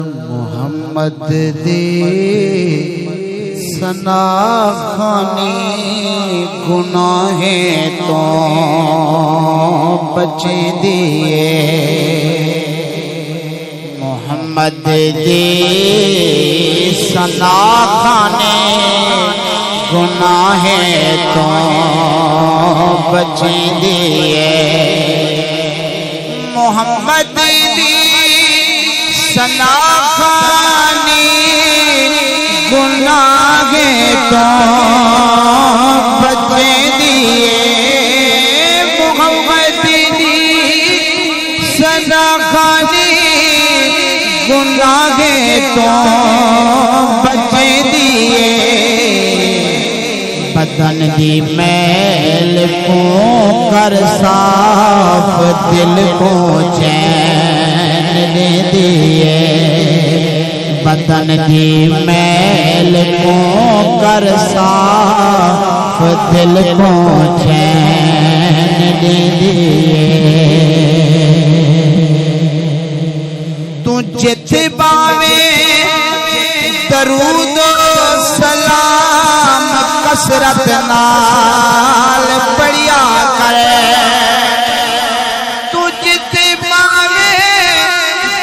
मुहम्मद दे सना खानी गुनाहे तो बचे दिए। मुहम्मद दे सना खाने गुनाहे तो बचे दिए। मुहम्मद दी सना खानी गुनाहे तो बचे दिए। मुहम्मद दी सना खानी गुनाहे तो बचे दिए। बदन दी मैल को कर साफ दिल को चैन दे दिए। बदन दी मैल को कर साफ दिल को चैन दे दिए। तू जिथे पावे दरूद सलाम कसरत नाल पढ़िया करे। तू जिथे पावे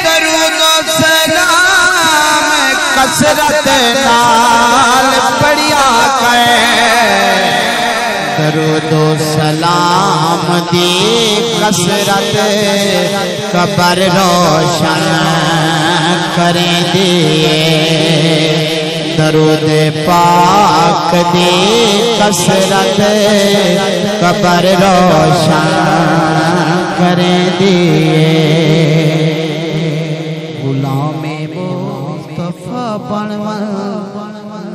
दरूद सलाम कसरत नाल पढ़िया करे। दरूद सलाम दी कसरत कबर रोशन करे दिए। दरूद पाक दी कसरत कबर रोशन करे दिए। गुलामे मुस्तफा बनवा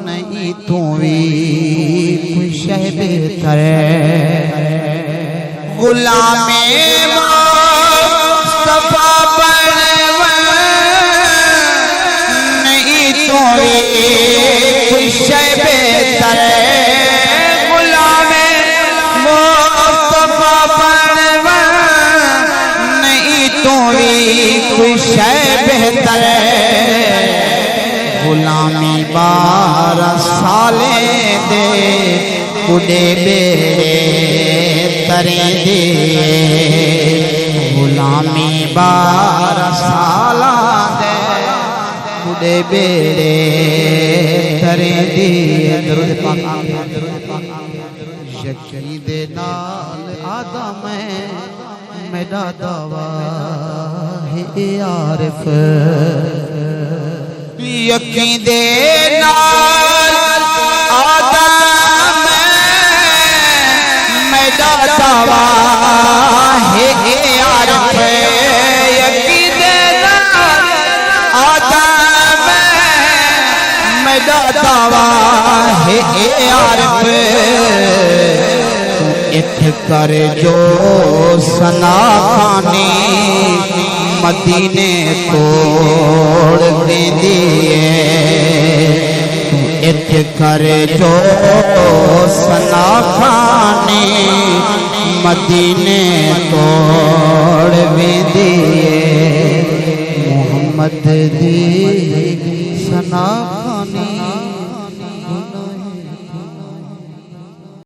नहीं तू भी कुछ बेहतर। गुलामे मुस्तफा बनवा नहीं तू भी कुछ बेहतर। गुलामे मुस्तफा बनवा नहीं तू भी कुछ बेहतर। गुलामी 12 साले दे कुड़े बेड़े तरे दिए। गुलामी 12 साला दे कुड़े बेड़े तरे दिए। दरूद पाक यकीन दे नाल आदम मेरा दावा है आरिफ। यकीन दे नाल आदम मेरा दावा है आरिफ। यकीन दे नाल आदम मेरा दावा है आरिफ। इठ कर जो सना खानी मदीने तोड़ दे दिए। इठ कर जो सना खाने मदीने तोड़ दिए। मुहम्मद दी सना